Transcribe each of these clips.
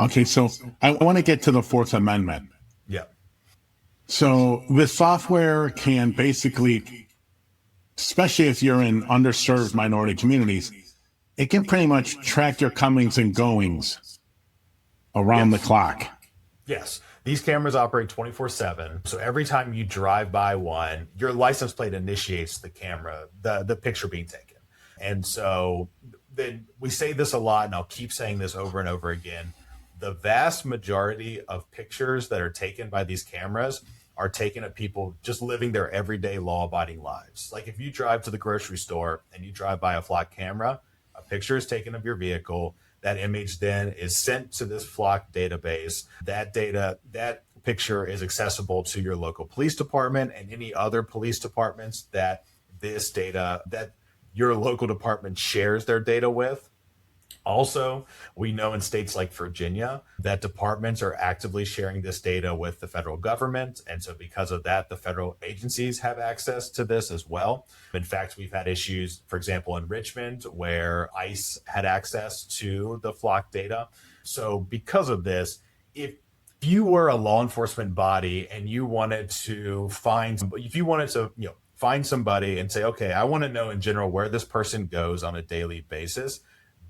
Okay, so I want to get to the Fourth Amendment. Yeah. So this software can basically, especially if you're in underserved minority communities, it can pretty much track your comings and goings around the Yes. clock. Yes. These cameras operate 24/7. So every time you drive by one, your license plate initiates the camera, the picture being taken. And so then we say this a lot, and I'll keep saying this over and over again. The vast majority of pictures that are taken by these cameras are taken of people just living their everyday law abiding lives. Like if you drive to the grocery store and you drive by a flock camera, a picture is taken of your vehicle. That image then is sent to this flock database. That data, that picture is accessible to your local police department and any other police departments that this data, that your local department shares their data with. Also, we know in states like Virginia that departments are actively sharing this data with the federal government. And so, because of that, the federal agencies have access to this as well. In fact, we've had issues, for example, in Richmond, where ICE had access to the flock data. So, because of this, if you were a law enforcement body and you wanted to find, if you wanted to, find somebody and say, okay, I want to know in general where this person goes on a daily basis,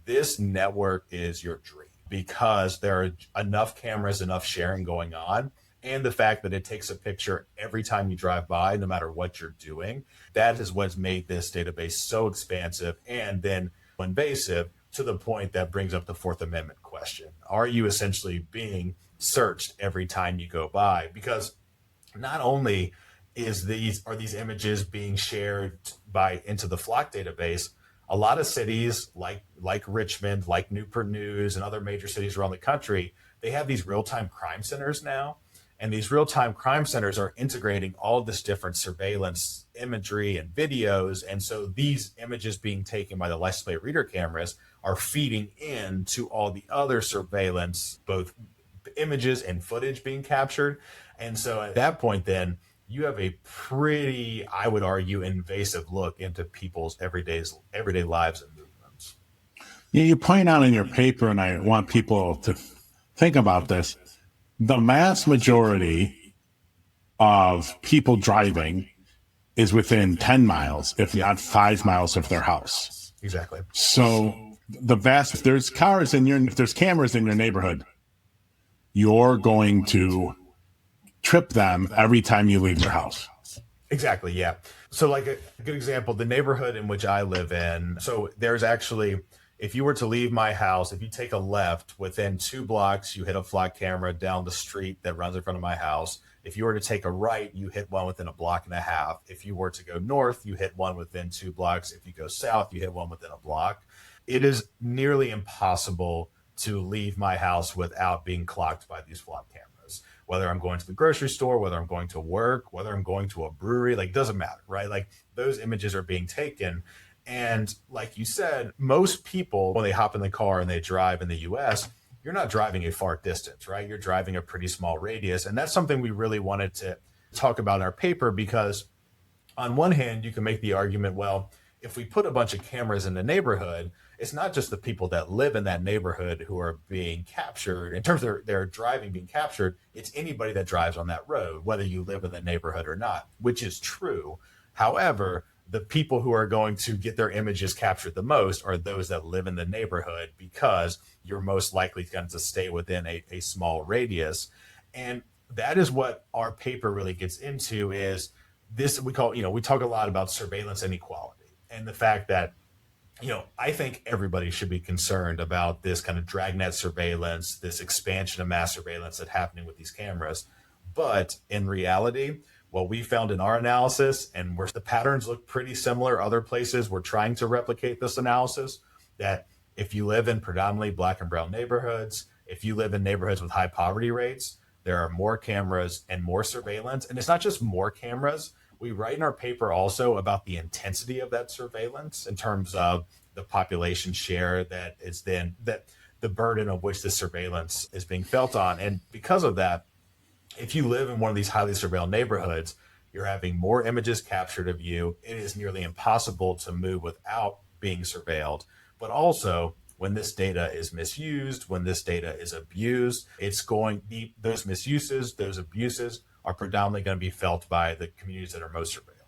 this network is your dream because there are enough cameras, enough sharing going on. And the fact that it takes a picture every time you drive by, no matter what you're doing, that is what's made this database so expansive and then invasive to the point that brings up the Fourth Amendment question. Are you essentially being searched every time you go by? Because not only are these images being shared into the flock database, a lot of cities like Richmond, like Newport News, and other major cities around the country, they have these real-time crime centers now. And these real-time crime centers are integrating all of this different surveillance imagery and videos. And so these images being taken by the license plate reader cameras are feeding into all the other surveillance, both images and footage being captured. And so at that point, then you have a pretty, I would argue, invasive look into people's everyday lives and movements. Yeah, you point out in your paper, and I want people to think about this, the vast majority of people driving is within 10 miles, if not 5 miles of their house. Exactly. So if there's cameras in your neighborhood, you're going to trip them every time you leave your house. Exactly, yeah. So like a good example, the neighborhood in which I live in, so there's actually, if you were to leave my house, if you take a left within 2 blocks, you hit a flock camera down the street that runs in front of my house. If you were to take a right, you hit one within a block and a half. If you were to go north, you hit one within 2 blocks. If you go south, you hit one within a block. It is nearly impossible to leave my house without being clocked by these flock cameras. Whether I'm going to the grocery store, whether I'm going to work, whether I'm going to a brewery, like doesn't matter, right? Like those images are being taken. And like you said, most people, when they hop in the car and they drive in the US, you're not driving a far distance, right? You're driving a pretty small radius. And that's something we really wanted to talk about in our paper because on one hand, you can make the argument, well, if we put a bunch of cameras in the neighborhood, it's not just the people that live in that neighborhood who are being captured in terms of their driving being captured. It's anybody that drives on that road, whether you live in the neighborhood or not, which is true. However, the people who are going to get their images captured the most are those that live in the neighborhood because you're most likely going to stay within a small radius. And that is what our paper really gets into is this, we talk a lot about surveillance inequality and the fact that, I think everybody should be concerned about this kind of dragnet surveillance, this expansion of mass surveillance that's happening with these cameras. But in reality, what we found in our analysis, and where the patterns look pretty similar, other places we're trying to replicate this analysis, that if you live in predominantly Black and brown neighborhoods, if you live in neighborhoods with high poverty rates, there are more cameras and more surveillance. And it's not just more cameras. We write in our paper also about the intensity of that surveillance in terms of the population share that the burden of which this surveillance is being felt on. And because of that, if you live in one of these highly surveilled neighborhoods, you're having more images captured of you. It is nearly impossible to move without being surveilled. But also, when this data is misused, when this data is abused, those misuses, those abuses are predominantly going to be felt by the communities that are most surveilled.